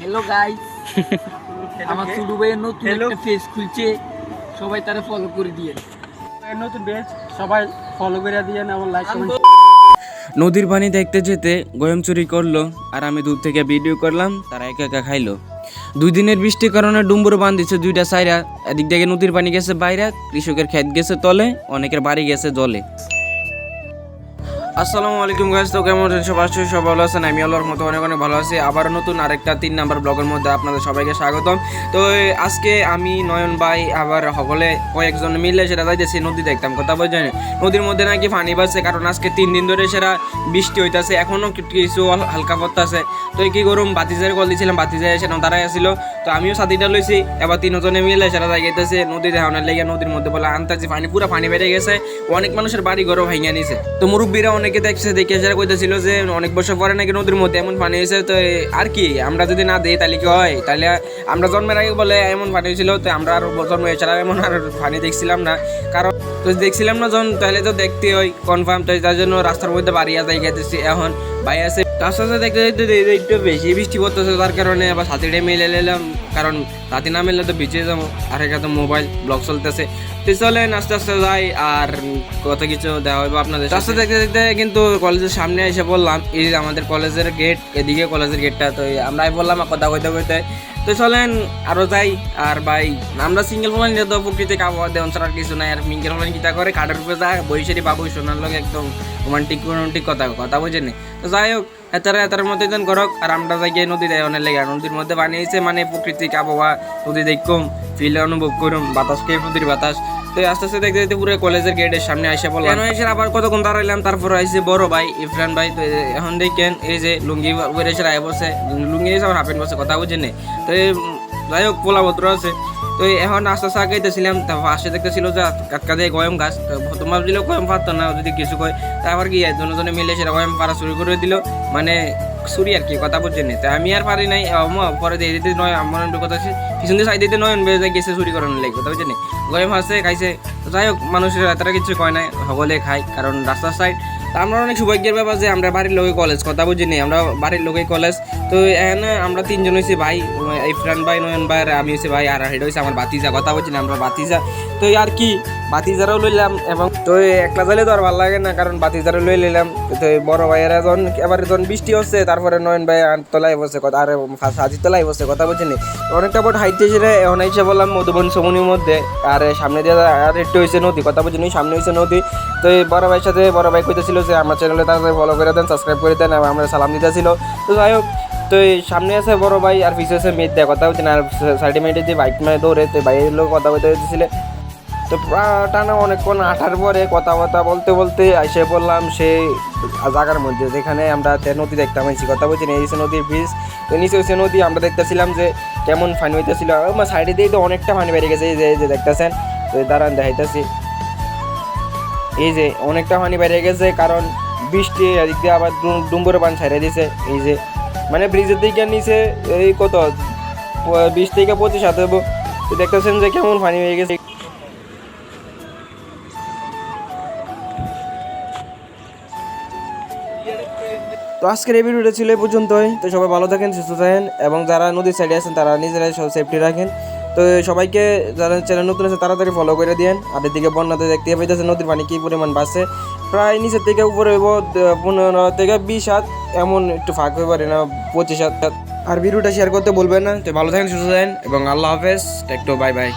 Hello guys, আমার ছোট ভাইয়ের নতুন একটা পেজ খুলছে, সবাই তারা ফলো করে দিয়েন। নতুন পেজ সবাই ফলো করে দিয়েন এবং লাইক কমেন্ট। নদীর পানি দেখতে যেতে গয়ম চুরি করলো আর আমি দূর থেকে ভিডিও করলাম, তারা একা একা খাইলো। 2 দিনের বৃষ্টির কারণে ডুম্বুর বাঁধ দিচ্ছে 2টা সাইরা। এদিক থেকে নদীর পানি গেছে বাইরে, কৃষকের ক্ষেত গেছে তলে, অনেকের বাড়ি গেছে জলে। আসসালামু আলাইকুম গাইস, তো কেমন আছেন সবাই? সব ভালো আছেন? আমি আল্লাহর মতো অনেক অনেক ভালো আছি। আবার নতুন আরেকটা 3 নাম্বার ব্লগের মধ্যে আপনাদের সবাইকে স্বাগতম। তো আজকে আমি নয়ন ভাই আবার সকলে কয়েকজন মিলে সেটা যাইতেছি নদী দেখতাম। কথা বলছেন নদীর মধ্যে নাকি পানি বাড়ছে, কারণ আজকে 3 দিন ধরে সেটা বৃষ্টি হইতাছে, এখনও কিছু হালকা পড়তেছে। তো কি করুম, বাতিজার কল দিয়েছিলাম, বাতিজা এসে দাঁড়াই আসছিল। তো আমিও সাথীটা লইছি, এবার 3 জনে মিলে সেটা যাইতেছে নদী দেখানোর লেগে। নদীর মধ্যে বলে আনতেছি পানি, পুরো পানি বেড়ে গেছে, অনেক মানুষের বাড়ি ঘরও ভাঙিয়ে নিছে। তো মুরব্বীরা অনেকে দেখছে, দেখে সেটা কইতেছিল যে অনেক বছর পরে নাকি নদীর মধ্যে এমন পানি হয়েছে। তো আর কি, আমরা যদি না দিই তাহলে কি হয়? তাহলে আমরা জন্মের আগে বলে এমন পানি হয়েছিল, তো আমরা আর জন্ম এছাড়া এমন আর পানি দেখছিলাম না, কারণ তো দেখছিলাম না যখন, তাহলে তো দেখতে হয় কনফার্ম। তো তার জন্য রাস্তার মধ্যে বাড়িয়া যাই গেতেছি। এখন ভাই আছে রাস্তা দেখতে দেখতে একটু বেশি বৃষ্টি পড়তেছে, তার কারণে আবার সাথীটা মিলে নিলাম, কারণ সাথী না মিললে তো ভিজে যাবো। আর এখানে মোবাইল ব্লগ চলতেছে, তো চলেন আস্তে আস্তে যাই আর কত কিছু দেওয়া হইব আপনাদের। রাস্তা দেখতে দেখতে কিন্তু কলেজের সামনে এসে বললাম, এই যে আমাদের কলেজের গেট, এদিকে কলেজের গেটটা। তো আমরাই বললাম কথা কইতে কইতে, তো চলেন আরো যাই। আর ভাই আমরা সিঙ্গেল ফোন নিয়ে তো প্রকৃতিক আবহাওয়া দেওয়ান ছাড়া আর কিছু নাই। আর মিঙ্গেল ফোন কিতা করে কাঠের উপরে যায় বৈশারি বাবু শোনার লোক একদম রোমান্টিক কথা বুঝেন। তো যাই হোক, এতার মধ্যে যেন করক। আর আমরা যাই গিয়ে নদী দেয় অনেক লেগে, নদীর মধ্যে বানিয়েছে মানে প্রকৃতিক আবহাওয়া, নদী দেখুম, ফিল অনুভব করুম, বাতাস খেয়ে নদীর বাতাস। তো আস্তে আস্তে দেখতে দেখতে পুরো কলেজের গেটের সামনে এসে বললাম, এসে আবার কতক্ষণ দাঁড়াইলাম। তারপর আইসে বড় ভাই ইফরান ভাই। তো এখন দেখেন এই যে লুঙ্গি উপরে এসে আয় বসে, লুঙ্গি এসে আমার হাফেন বসে, কথা বুঝেন। তো যাই হোক পোলাপত্র আছে। তো এখন আস্তে আস্তে আগাইতেছিলাম, তারপর আসে দেখতেছিল যে কাটকা দিয়ে গয়ম গাছ। তো তোমার দিলেও গয়ম পারতো না, যদি কিছু কয় তারপর কি জনে মিলে সেটা গয়ম পাড়া শুরু করে দিল, মানে ছুরি আর কি, কথা বুঝছেন। তো আমি আর পারি নাই, পরে দিয়ে দিতে নয় আমার কথা পিছন দিয়ে সাইড দিতে নয়ন বেজে গেছে চুরি করানোর লেগে, কথা বুঝছেন। গয়ম হাসে খাইছে। তো যাই হোক, মানুষের এতটা কিছু কয় নাই, সকলে খায়, কারণ রাস্তার সাইড। তা আমরা অনেক সৌভাগ্যের ব্যাপার যে আমরা বাড়ির লোকে কলেজ, কথা বুঝিনি, আমরা বাড়ির লোকে কলেজ। তো এখানে আমরা 3 জন হয়েছি ভাই, ইফরান ভাই, নয়ন ভাই, আর আমি হয়েছি ভাই, আর এটা হয়েছে আমার বাতিজা, কথা বুঝিনি, আমরা বাতিজা। তো আর কি বাতিজারাও লইলাম, এবং তো একলা যাইলে তো আর ভালো লাগে না, কারণ বাতিজারও লই নিলাম। তো বড় ভাইয়েরা যখন এবার যখন বৃষ্টি হচ্ছে, তারপরে নয়ন ভাই তলায় বসে কথা, আর হাজির তলায় বসে, কথা বুঝিনি। অনেকটা বড় হাইটে এসে এখন এসে বললাম মধুবন সমনির মধ্যে। আর সামনে দিয়ে আর একটু হয়েছে নদী, কথা বুঝিনি, সামনে হয়েছে নদী। তো এই বড় ভাইয়ের সাথে বড় ভাই কইতেছিল যে আমার চ্যানেলে তাড়াতাড়ি ফলো করে দেন, সাবস্ক্রাইব করে দেন, এবং আমরা সালাম দিতেছিল। তো যাই হোক, তো এই সামনে আছে বড় ভাই আর পিছিয়ে আছে মেয়ের দেয়, কথা হচ্ছে না। আর সাইডে মেয়েটে যে বাইক মানে দৌড়ে, তো বাইরের লোক কথা বলতে হইতেছিল। তো টানা অনেকক্ষণ আঠার পরে কথাবার্তা বলতে বলতে এসে বললাম সেই জায়গার মধ্যে যেখানে আমরা নদী দেখতাম আইছি, কথা বলছি না। এই নদীর ব্রিজ, তো নিচে হচ্ছে নদী। আমরা দেখতেছিলাম যে কেমন পানি হইতেছিল, আমার সাইডে দিয়ে তো অনেকটা পানি বেড়ে গেছে, এই যে দেখতেছেন। তো দাঁড়ান দেখাইতেছি, এই যে অনেকটা পানি বেড়ে গেছে, কারণ বৃষ্টি এদিক দিয়ে আবার ডুম্বুর পানি ছাড়িয়ে দিয়েছে। এই যে মানে ব্রিজের দিকে নিচে এই কত 20 থেকে 25 হাত হবো। তো দেখতেছেন যে কেমন পানি হয়ে গেছে। তো আজকের এই ভিডিওটা ছিল এই পর্যন্তই। তো সবাই ভালো থাকেন, সুস্থ থাকেন, এবং যারা নদীর সাইডে আছেন তারা নিজেরাই সব সেফটি রাখেন। তো সবাইকে যারা চ্যানেল নতুন আছে তাড়াতাড়ি ফলো করে দিন। আর এদিকে বন্যাতে দেখতে পাইতেছে নদীর পানি কী পরিমাণ বাড়ছে, প্রায় নিচের থেকে উপরে হইব 15 থেকে 20 হাত, এমন একটু ফাঁক হয়ে পারে না 25 হাত। আর ভিডিওটা শেয়ার করতে বলবেন না। তো ভালো থাকেন, সুস্থ থাকেন, এবং আল্লাহ হাফেজ, টেক, বাই বাই।